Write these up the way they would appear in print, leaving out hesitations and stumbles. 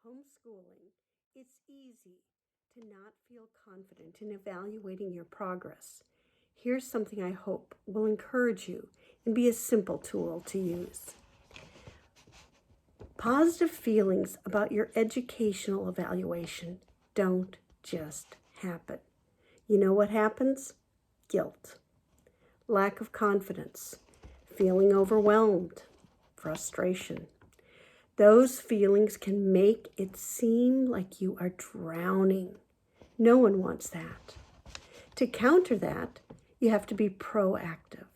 homeschooling, it's easy to not feel confident in evaluating your progress. Here's something I hope will encourage you and be a simple tool to use. Positive feelings about your educational evaluation don't just happen. You know what happens? Guilt, lack of confidence, feeling overwhelmed, frustration. Those feelings can make it seem like you are drowning. No one wants that. To counter that, you have to be proactive.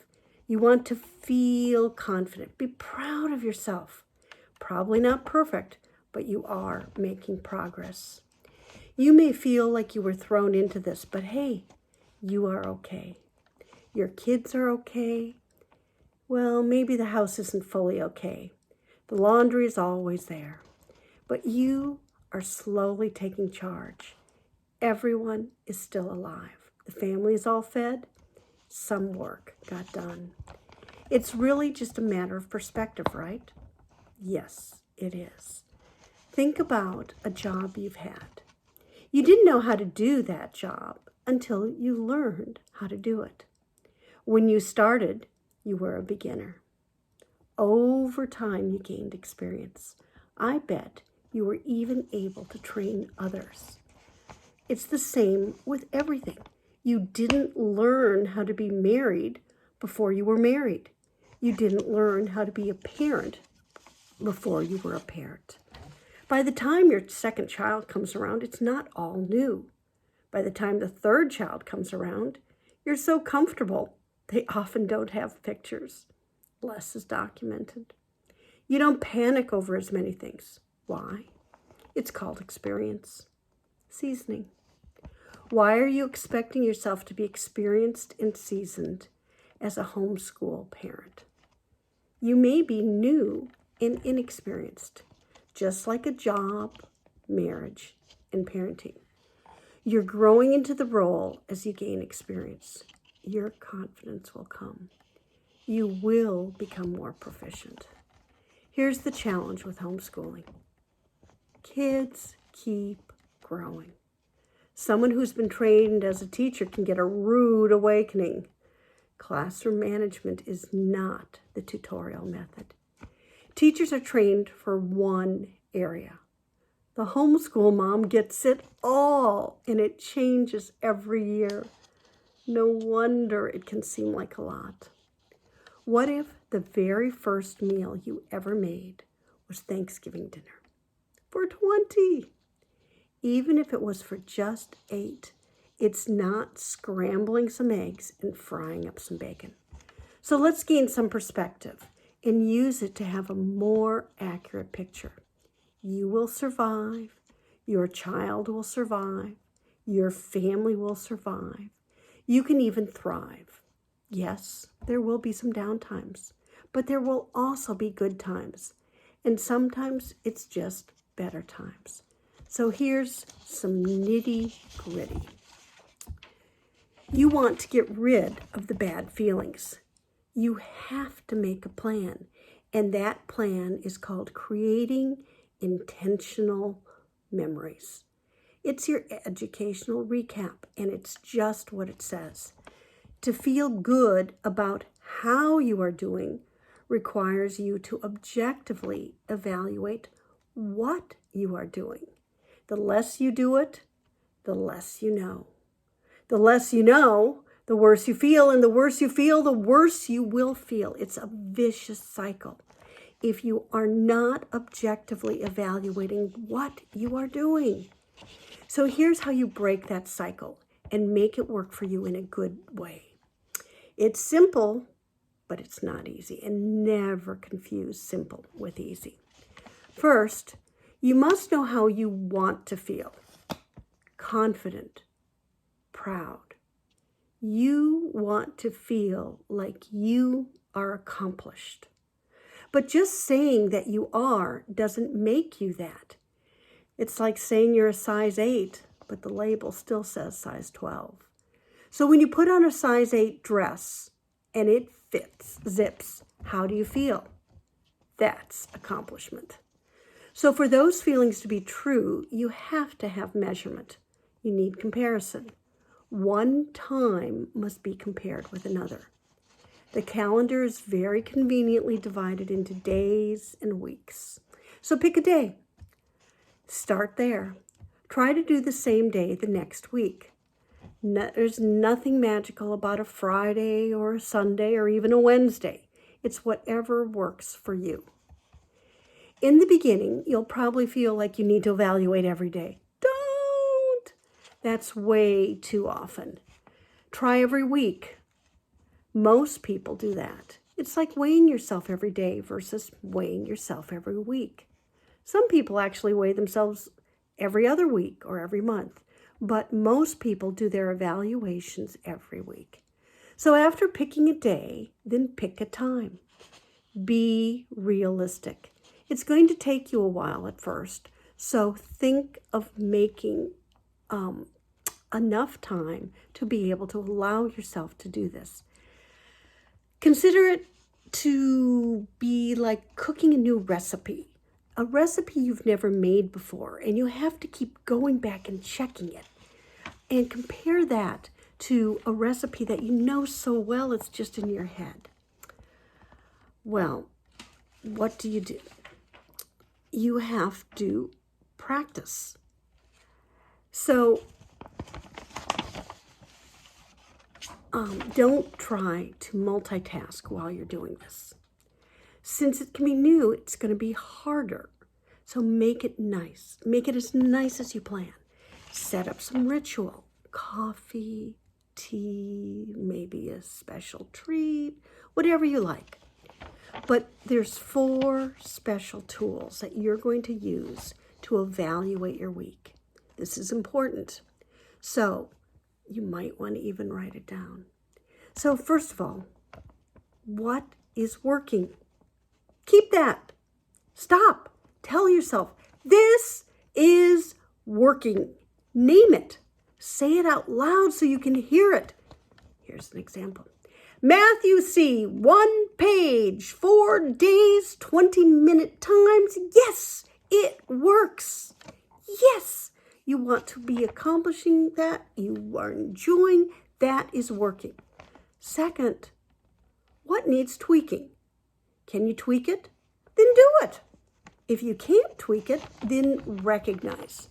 You want to feel confident. Be proud of yourself. Probably not perfect, but you are making progress. You may feel like you were thrown into this, but hey, you are okay. Your kids are okay. Well, maybe the house isn't fully okay. The laundry is always there. But you are slowly taking charge. Everyone is still alive. The family is all fed. Some work got done. It's really just a matter of perspective, right? Yes, it is. Think about a job you've had. You didn't know how to do that job until you learned how to do it. When you started, you were a beginner. Over time, you gained experience. I bet you were even able to train others. It's the same with everything. You didn't learn how to be married before you were married. You didn't learn how to be a parent before you were a parent. By the time your second child comes around, it's not all new. By the time the third child comes around, you're so comfortable, they often don't have pictures. Less is documented. You don't panic over as many things. Why? It's called experience. Seasoning. Why are you expecting yourself to be experienced and seasoned as a homeschool parent? You may be new and inexperienced, just like a job, marriage, and parenting. You're growing into the role as you gain experience. Your confidence will come. You will become more proficient. Here's the challenge with homeschooling. Kids keep growing. Someone who's been trained as a teacher can get a rude awakening. Classroom management is not the tutorial method. Teachers are trained for one area. The homeschool mom gets it all, and it changes every year. No wonder it can seem like a lot. What if the very first meal you ever made was Thanksgiving dinner for 20? Even if it was for just 8, it's not scrambling some eggs and frying up some bacon. So let's gain some perspective and use it to have a more accurate picture. You will survive. Your child will survive. Your family will survive. You can even thrive. Yes, there will be some down times, but there will also be good times. And sometimes it's just better times. So here's some nitty-gritty. You want to get rid of the bad feelings. You have to make a plan, and that plan is called creating intentional memories. It's your educational recap, and it's just what it says. To feel good about how you are doing requires you to objectively evaluate what you are doing. The less you do it, the less you know. The less you know, the worse you feel, and the worse you feel, the worse you will feel. It's a vicious cycle if you are not objectively evaluating what you are doing. So here's how you break that cycle and make it work for you in a good way. It's simple, but it's not easy, and never confuse simple with easy. First, you must know how you want to feel. Confident, proud. You want to feel like you are accomplished. But just saying that you are doesn't make you that. It's like saying you're a size 8, but the label still says size 12. So when you put on a size 8 dress and it fits, zips, how do you feel? That's accomplishment. So for those feelings to be true, you have to have measurement. You need comparison. One time must be compared with another. The calendar is very conveniently divided into days and weeks. So pick a day. Start there. Try to do the same day the next week. There's nothing magical about a Friday or a Sunday or even a Wednesday. It's whatever works for you. In the beginning, you'll probably feel like you need to evaluate every day. Don't! That's way too often. Try every week. Most people do that. It's like weighing yourself every day versus weighing yourself every week. Some people actually weigh themselves every other week or every month, but most people do their evaluations every week. So after picking a day, then pick a time. Be realistic. It's going to take you a while at first, so think of making enough time to be able to allow yourself to do this. Consider it to be like cooking a new recipe, a recipe you've never made before, and you have to keep going back and checking it. And compare that to a recipe that you know so well it's just in your head. Well, what do? You have to practice. So don't try to multitask while you're doing this. Since it can be new, it's going to be harder. So make it nice. Make it as nice as you plan. Set up some ritual. Coffee, tea, maybe a special treat, whatever you like. But there's 4 special tools that you're going to use to evaluate your week. This is important. So you might want to even write it down. So first of all, what is working? Keep that. Stop. Tell yourself, this is working. Name it. Say it out loud so you can hear it. Here's an example. Matthew C., 1 page, 4 days, 20-minute times. Yes, it works. Yes, you want to be accomplishing that. You are enjoying. That is working. Second, what needs tweaking? Can you tweak it? Then do it. If you can't tweak it, then recognize.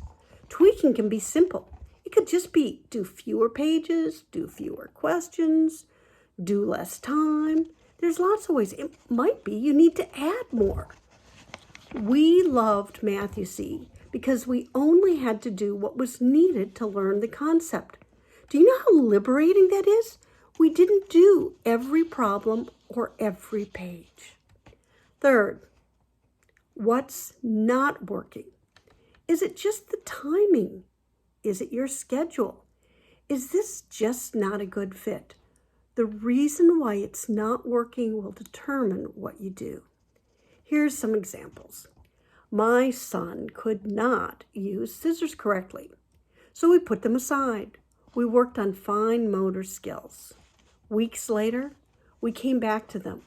Tweaking can be simple. It could just be do fewer pages, do fewer questions, do less time. There's lots of ways. It might be you need to add more. We loved Matthew C. because we only had to do what was needed to learn the concept. Do you know how liberating that is? We didn't do every problem or every page. Third, what's not working? Is it just the timing? Is it your schedule? Is this just not a good fit? The reason why it's not working will determine what you do. Here's some examples. My son could not use scissors correctly, so we put them aside. We worked on fine motor skills. Weeks later, we came back to them.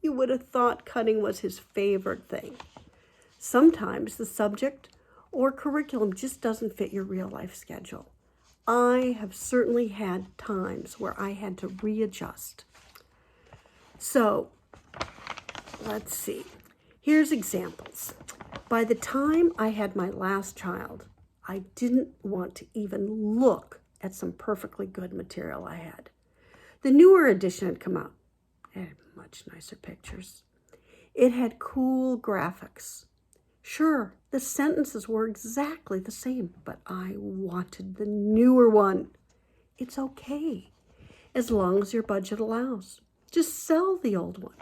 You would have thought cutting was his favorite thing. Sometimes the subject or curriculum just doesn't fit your real life schedule. I have certainly had times where I had to readjust. So, let's see. Here's examples. By the time I had my last child, I didn't want to even look at some perfectly good material I had. The newer edition had come out. It had much nicer pictures. It had cool graphics. Sure, the sentences were exactly the same, but I wanted the newer one. It's okay, as long as your budget allows. Just sell the old one.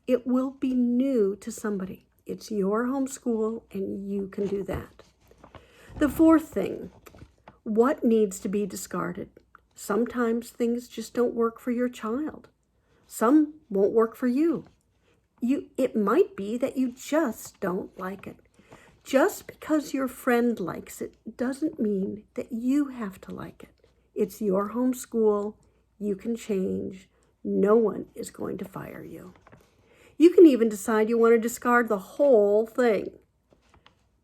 It will be new to somebody. It's your homeschool, and you can do that. The fourth thing, what needs to be discarded? Sometimes things just don't work for your child. Some won't work for you. It might be that you just don't like it. Just because your friend likes it doesn't mean that you have to like it. It's your homeschool. You can change. No one is going to fire you. You can even decide you want to discard the whole thing.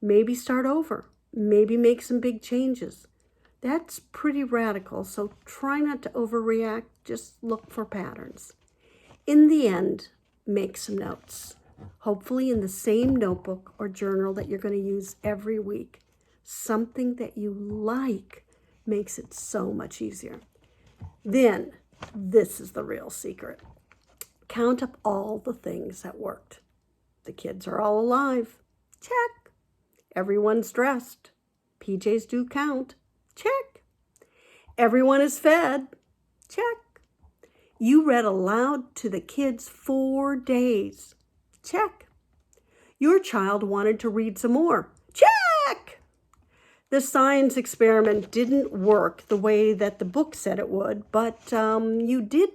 Maybe start over. Maybe make some big changes. That's pretty radical, so try not to overreact. Just look for patterns. In the end, make some notes, hopefully in the same notebook or journal that you're going to use every week. Something that you like makes it so much easier. Then, this is the real secret. Count up all the things that worked. The kids are all alive. Check. Everyone's dressed. PJs do count. Check. Everyone is fed. Check. You read aloud to the kids 4 days. Check. Your child wanted to read some more. Check. The science experiment didn't work the way that the book said it would, but you did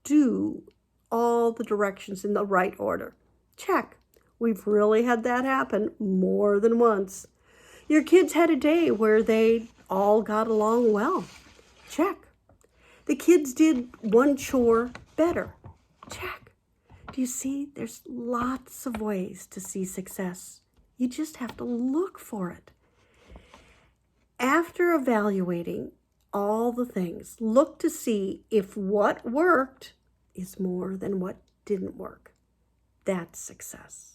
do all the directions in the right order. Check. We've really had that happen more than once. Your kids had a day where they all got along well. Check. The kids did one chore better. Check. Do you see? There's lots of ways to see success. You just have to look for it. After evaluating all the things, look to see if what worked is more than what didn't work. That's success.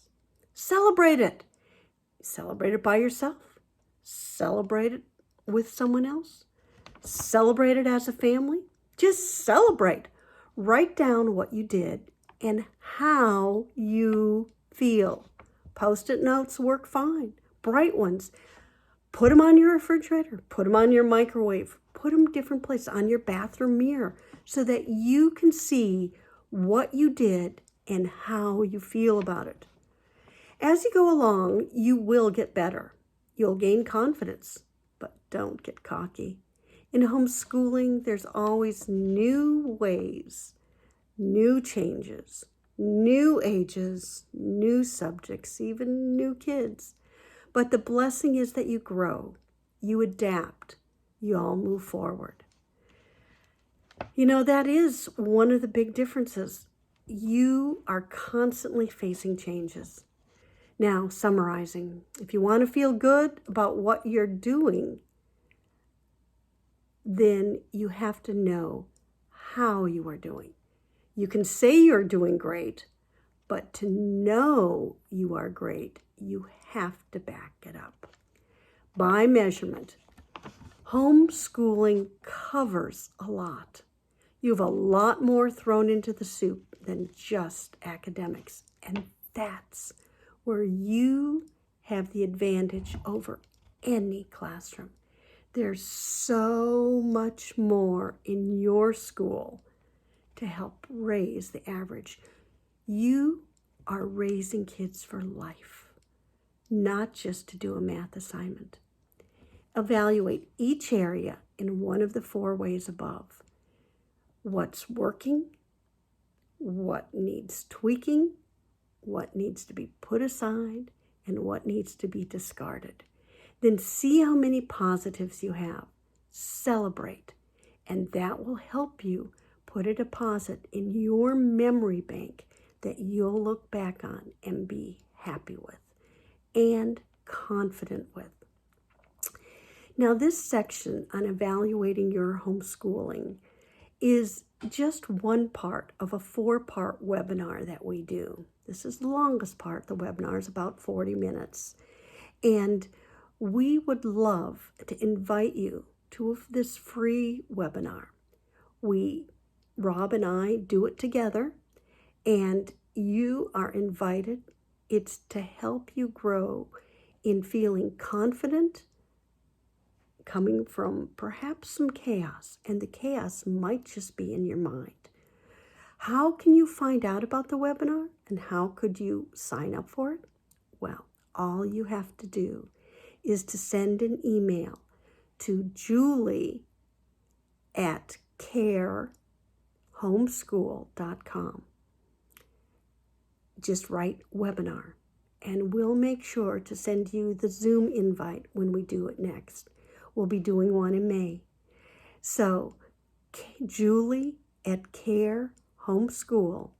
Celebrate it. Celebrate it by yourself. Celebrate it with someone else. Celebrate it as a family. Just celebrate. Write down what you did and how you feel. Post-it notes work fine. Bright ones. Put them on your refrigerator. Put them on your microwave. Put them different places, on your bathroom mirror, so that you can see what you did and how you feel about it. As you go along, you will get better. You'll gain confidence, but don't get cocky. In homeschooling, there's always new ways, new changes, new ages, new subjects, even new kids. But the blessing is that you grow, you adapt, you all move forward. You know, that is one of the big differences. You are constantly facing changes. Now, summarizing, if you want to feel good about what you're doing, then you have to know how you are doing. You can say you're doing great, but to know you are great, you have to back it up. By measurement, homeschooling covers a lot. You have a lot more thrown into the soup than just academics, and that's where you have the advantage over any classroom. There's so much more in your school to help raise the average. You are raising kids for life, not just to do a math assignment. Evaluate each area in one of the 4 ways above. What's working, what needs tweaking, what needs to be put aside, and what needs to be discarded. Then see how many positives you have. Celebrate, and that will help you put a deposit in your memory bank that you'll look back on and be happy with and confident with. Now, this section on evaluating your homeschooling is just one part of a 4-part webinar that we do. This is the longest part. The webinar is about 40 minutes. And we would love to invite you to this free webinar. Rob and I do it together, and you are invited. It's to help you grow in feeling confident, coming from perhaps some chaos, and the chaos might just be in your mind. How can you find out about the webinar, and how could you sign up for it? Well, all you have to do is to send an email to julie@carehomeschool.com. Just write webinar, and we'll make sure to send you the Zoom invite when we do it next. We'll be doing one in May. So, julie@carehomeschool.com.